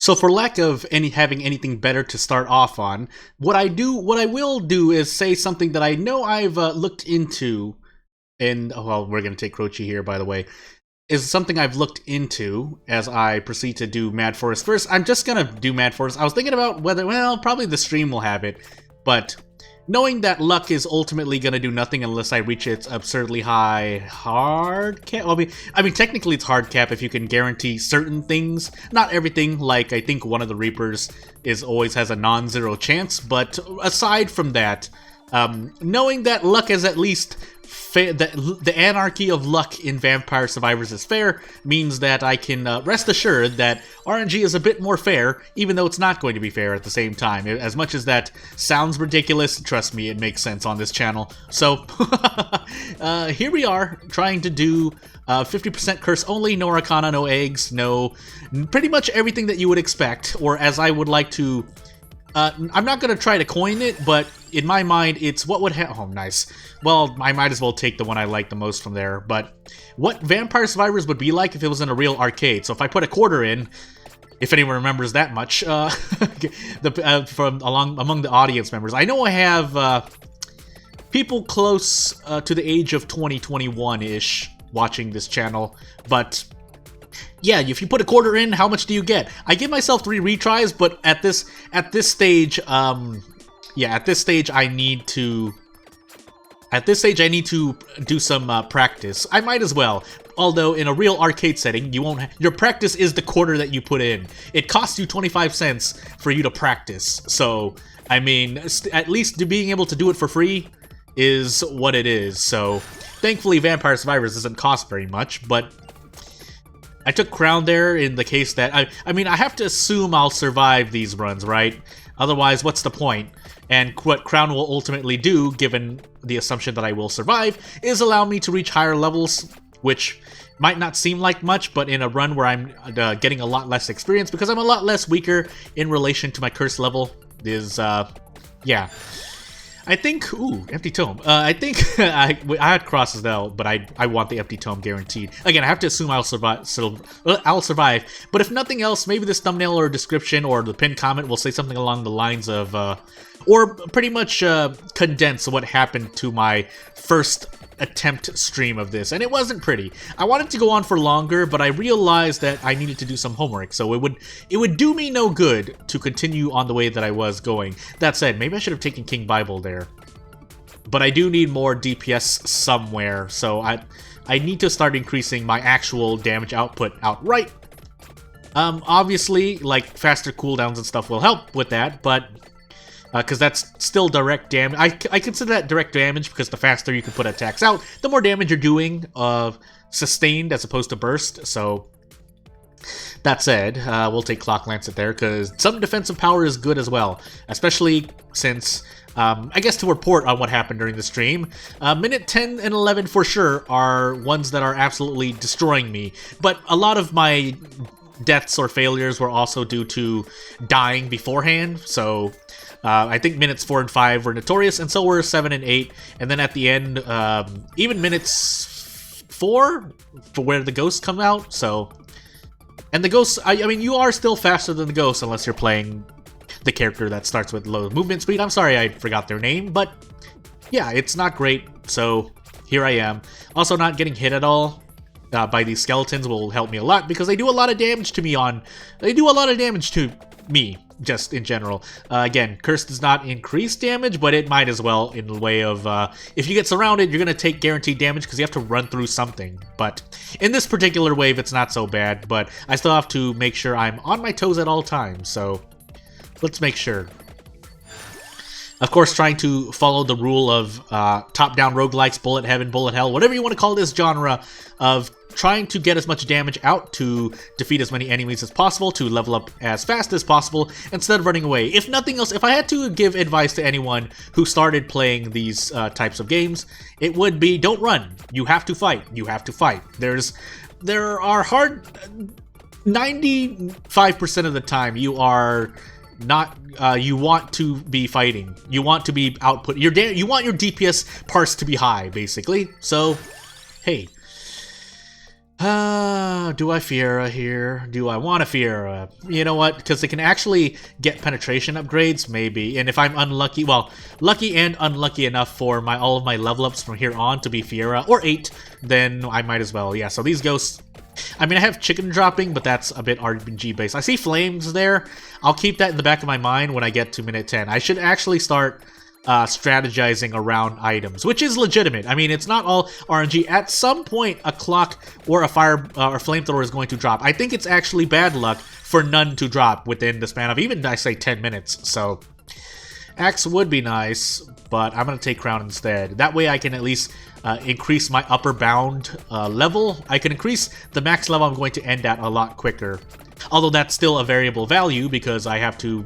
So for lack of having anything better to start off on, what I will do is say something that I know I've looked into, and well, we're gonna take Croce here, by the way, is something I've looked into as I proceed to do Mad Forest. First, I'm just gonna do Mad Forest. I was thinking about whether, well, probably the stream will have it, but knowing that luck is ultimately gonna do nothing unless I reach its absurdly high hard cap. I mean, technically it's hard cap if you can guarantee certain things. Not everything. Like I think one of the Reapers always has a non-zero chance. But aside from that, knowing that luck is at least the anarchy of luck in Vampire Survivors is fair means that I can rest assured that RNG is a bit more fair, even though it's not going to be fair at the same time. As much as that sounds ridiculous, trust me, it makes sense on this channel. So, here we are, trying to do 50% curse only, no arcana, no eggs, no... pretty much everything that you would expect, or as I would like to... I'm not going to try to coin it, but in my mind, it's what would oh, nice. Well, I might as well take the one I like the most from there, but what Vampire Survivors would be like if it was in a real arcade. So if I put a quarter in, if anyone remembers that much, among the audience members, I know I have people close to the age of 2021-ish watching this channel, but... yeah, if you put a quarter in, how much do you get? I give myself 3 retries, but at this stage, yeah, at this stage I need to do some practice. I might as well. Although in a real arcade setting, you won't. Your practice is the quarter that you put in. It costs you 25 cents for you to practice. So I mean, at least being able to do it for free is what it is. So thankfully, Vampire Survivors doesn't cost very much, but. I took Crown there in the case that, I mean, I have to assume I'll survive these runs, right? Otherwise, what's the point? And what Crown will ultimately do, given the assumption that I will survive, is allow me to reach higher levels, which might not seem like much, but in a run where I'm getting a lot less experience, because I'm a lot less weaker in relation to my curse level, is, yeah. I think, ooh, empty tome. I think I had crosses though, but I want the empty tome guaranteed. Again, I have to assume I'll survive. So I'll survive. But if nothing else, maybe this thumbnail or description or the pinned comment will say something along the lines of, or pretty much condense what happened to my first attempt stream of this, and it wasn't pretty. I wanted to go on for longer, but I realized that I needed to do some homework, so it would do me no good to continue on the way that I was going. That said, maybe I should have taken King Bible there. But I do need more DPS somewhere, so I need to start increasing my actual damage output outright. Obviously, like, faster cooldowns and stuff will help with that, but because that's still direct damage. I consider that direct damage because the faster you can put attacks out, the more damage you're doing sustained as opposed to burst. So that said, we'll take Clock Lancet there because some defensive power is good as well, especially since I guess to report on what happened during the stream, minute 10 and 11 for sure are ones that are absolutely destroying me, but a lot of my deaths or failures were also due to dying beforehand, so I think minutes 4 and 5 were notorious, and so were 7 and 8, and then at the end, even minutes 4, for where the ghosts come out, so... And the ghosts, I mean, you are still faster than the ghosts unless you're playing the character that starts with low movement speed. I'm sorry I forgot their name, but yeah, it's not great, so here I am. Also, not getting hit at all by these skeletons will help me a lot, because they do a lot of damage to me just in general. Again, Curse does not increase damage, but it might as well in the way of, if you get surrounded, you're going to take guaranteed damage because you have to run through something. But in this particular wave, it's not so bad, but I still have to make sure I'm on my toes at all times, so let's make sure. Of course, trying to follow the rule of top-down roguelikes, bullet heaven, bullet hell, whatever you want to call this genre of trying to get as much damage out to defeat as many enemies as possible, to level up as fast as possible, instead of running away. If nothing else, if I had to give advice to anyone who started playing these types of games, it would be, don't run. You have to fight. You have to fight. There are hard... 95% of the time, you are not... you want to be fighting. You want to be output. You want your DPS parse to be high, basically. So, hey... Do I Fiera here? Do I want a Fiera? You know what? Because they can actually get penetration upgrades, maybe. And if I'm unlucky, well, lucky and unlucky enough for all of my level ups from here on to be Fiera or 8, then I might as well. Yeah, so these ghosts, I mean, I have chicken dropping, but that's a bit RPG based. I see flames there. I'll keep that in the back of my mind when I get to minute 10. I should actually start strategizing around items, which is legitimate. I mean, it's not all RNG. At some point, a clock or a fire or flamethrower is going to drop. I think it's actually bad luck for none to drop within the span of even, I say, 10 minutes. So, axe would be nice, but I'm going to take crown instead. That way I can at least increase my upper bound level. I can increase the max level I'm going to end at a lot quicker. Although that's still a variable value because I have to,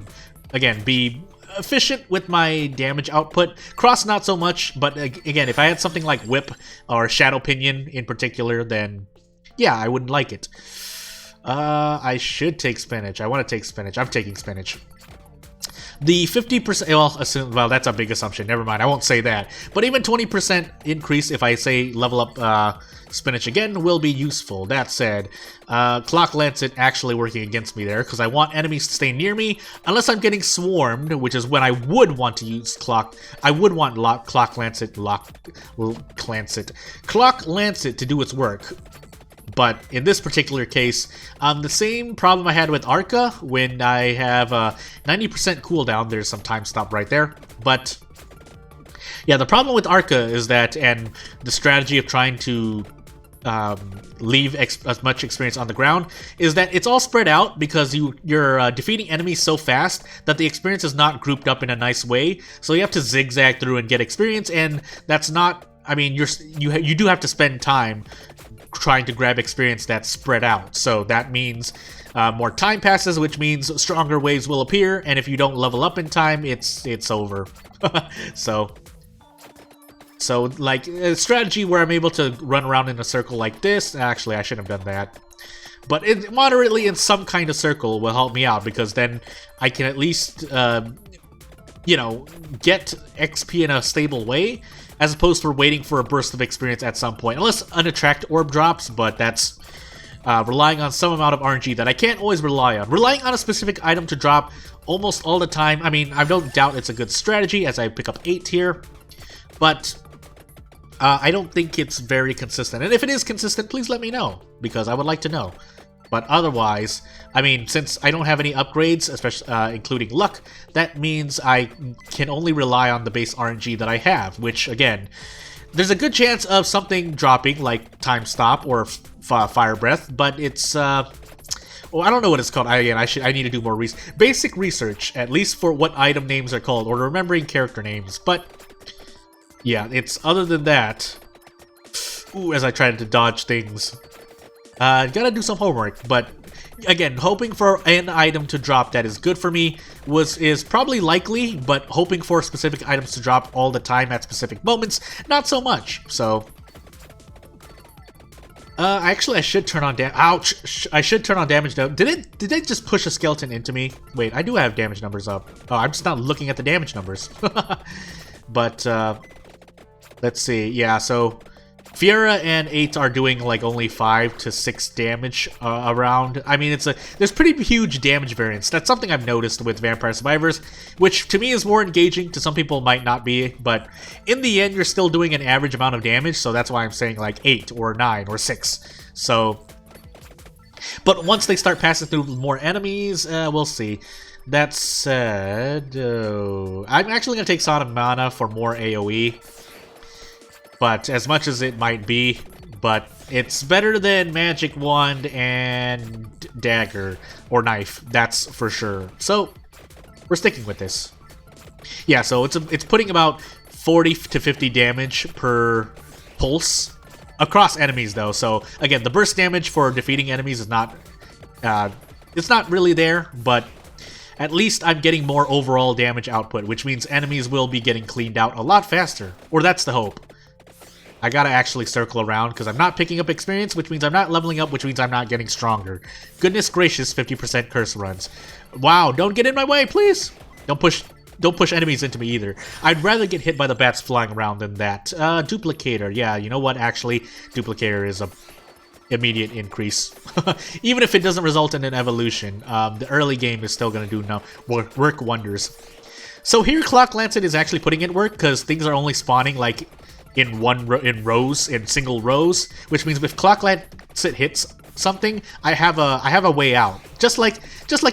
again, be efficient with my damage output. Cross not so much, but again, if I had something like whip or shadow pinion in particular, then yeah, I wouldn't like it. I should take spinach. I want to take spinach. I'm taking spinach. The 50%, well, that's a big assumption. Never mind, I won't say that. But even 20% increase, if I say level up spinach again, will be useful. That said, Clock Lancet actually working against me there, because I want enemies to stay near me, unless I'm getting swarmed, which is when I would want to use Clock. I would want Clock Lancet to do its work. But in this particular case, the same problem I had with Arca when I have a 90% cooldown. There's some time stop right there. But yeah, the problem with Arca is that, and the strategy of trying to leave as much experience on the ground, is that it's all spread out because you're defeating enemies so fast that the experience is not grouped up in a nice way. So you have to zigzag through and get experience, and that's not, I mean, you do have to spend time trying to grab experience that's spread out. So that means more time passes, which means stronger waves will appear, and if you don't level up in time, it's over. So like a strategy where I'm able to run around in a circle like this, actually I shouldn't have done that, but moderately in some kind of circle will help me out, because then I can at least you know, get XP in a stable way, as opposed to waiting for a burst of experience at some point. Unless an attract orb drops, but that's relying on some amount of RNG that I can't always rely on. Relying on a specific item to drop almost all the time, I mean, I don't doubt it's a good strategy as I pick up 8 here, but I don't think it's very consistent. And if it is consistent, please let me know, because I would like to know. But otherwise, I mean, since I don't have any upgrades, especially including luck, that means I can only rely on the base RNG that I have, which, again, there's a good chance of something dropping, like Time Stop or Fire Breath, but it's, well, I don't know what it's called. I need to do more basic research, at least for what item names are called, or remembering character names, but yeah, it's other than that, ooh, as I try to dodge things. Gotta do some homework, but again, hoping for an item to drop that is good for me is probably likely, but hoping for specific items to drop all the time at specific moments, not so much. So, actually, I should turn on ouch! I should turn on damage now. Did they just push a skeleton into me? Wait, I do have damage numbers up. Oh, I'm just not looking at the damage numbers. But let's see. Yeah, so Fiera and 8 are doing like only 5 to 6 damage around. I mean, there's pretty huge damage variance. That's something I've noticed with Vampire Survivors, which to me is more engaging. To some people might not be, but in the end, you're still doing an average amount of damage. So that's why I'm saying like 8 or 9 or 6. So, but once they start passing through more enemies, we'll see. That said, I'm actually gonna take Sonic Mana for more AoE. But as much as it might be, but it's better than Magic Wand and Dagger or Knife, that's for sure. So we're sticking with this. Yeah, so it's putting about 40 to 50 damage per pulse across enemies though. So again, the burst damage for defeating enemies is not it's not really there, but at least I'm getting more overall damage output, which means enemies will be getting cleaned out a lot faster, or that's the hope. I gotta actually circle around because I'm not picking up experience, which means I'm not leveling up, which means I'm not getting stronger. Goodness gracious, 50% curse runs. Wow, don't get in my way, please! Don't push enemies into me either. I'd rather get hit by the bats flying around than that. Duplicator, yeah, you know what, actually, Duplicator is immediate increase. Even if it doesn't result in an evolution, the early game is still going to do work wonders. So here Clock Lancet is actually putting in work because things are only spawning like in in single rows, which means if Clock Lancet hits something, I have a way out. Just like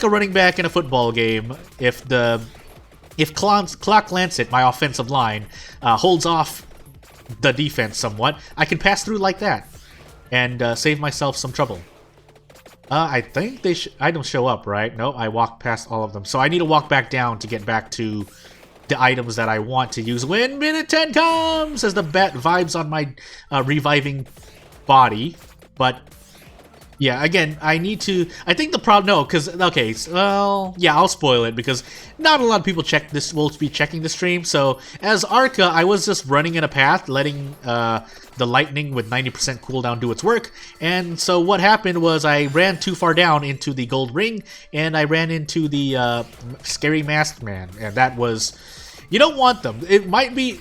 a running back in a football game, if Clock Lancet, my offensive line, holds off the defense somewhat, I can pass through like that and save myself some trouble. I think I don't show up, right? No, I walked past all of them. So I need to walk back down to get back to the items that I want to use when minute 10 comes, as the bat vibes on my reviving body. But yeah, again, I think the problem, no, because, okay, well, yeah, I'll spoil it, because not a lot of people will be checking the stream. So, as Arca, I was just running in a path, letting the lightning with 90% cooldown do its work, and so what happened was I ran too far down into the gold ring, and I ran into the scary masked man, and that was... You don't want them. They might be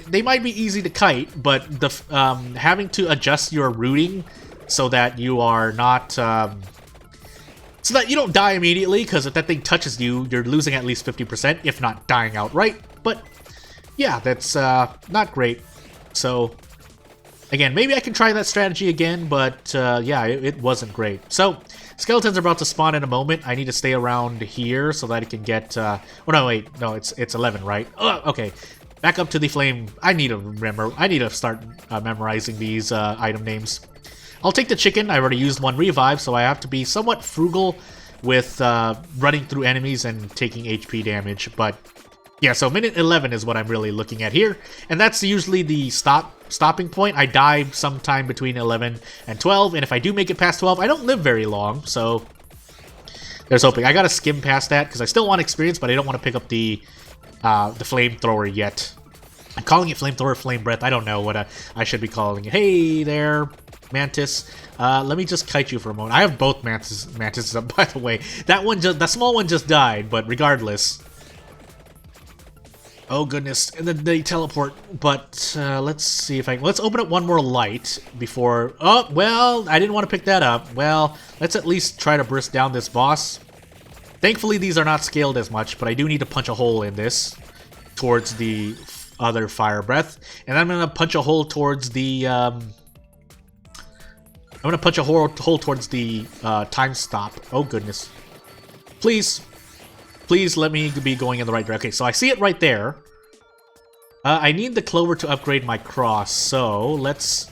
easy to kite, but the having to adjust your routing so that you are not, so that you don't die immediately, because if that thing touches you, you're losing at least 50%, if not dying outright. But yeah, that's not great. So again, maybe I can try that strategy again, but yeah, it wasn't great. So skeletons are about to spawn in a moment. I need to stay around here so that I can get, oh no, wait, no, it's 11, right? Okay. Back up to the flame. I need to start memorizing these item names. I'll take the chicken. I already used one revive, so I have to be somewhat frugal with running through enemies and taking HP damage. But yeah, so minute 11 is what I'm really looking at here, and that's usually the stopping point. I die sometime between 11 and 12, and if I do make it past 12, I don't live very long, so there's hoping. I gotta skim past that because I still want experience, but I don't want to pick up the flamethrower yet. I'm calling it flamethrower, flame breath. I don't know what I should be calling it. Hey there, Mantis. Let me just kite you for a moment. I have both mantises up, by the way. That small one just died, but regardless. Oh goodness, and then they teleport. But let's see if let's open up one more light before. Oh well, I didn't want to pick that up. Well, let's at least try to burst down this boss. Thankfully, these are not scaled as much, but I do need to punch a hole in this towards the other fire breath, and I'm gonna punch a hole towards the. I'm gonna punch a hole towards the time stop. Oh goodness! Please let me be going in the right direction. Okay, so I see it right there. I need the clover to upgrade my cross, so let's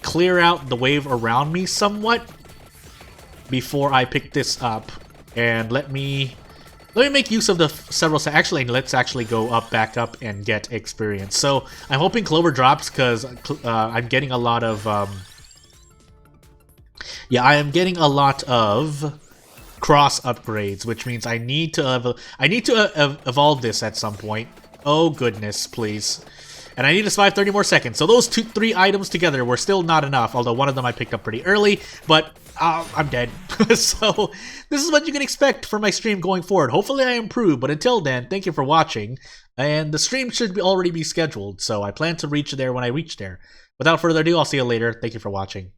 clear out the wave around me somewhat before I pick this up. And let me make use of the several... Actually, let's actually go back up and get experience. So I'm hoping clover drops because I'm getting a lot of... yeah, I am getting a lot of cross upgrades, which means I need to evolve this at some point. Oh goodness, please. And I need to survive 30 more seconds. So those 3 items together were still not enough, although one of them I picked up pretty early, but I'm dead. So this is what you can expect from my stream going forward. Hopefully I improve, but until then, thank you for watching. And the stream should already be scheduled, so I plan to reach there when I reach there. Without further ado, I'll see you later. Thank you for watching.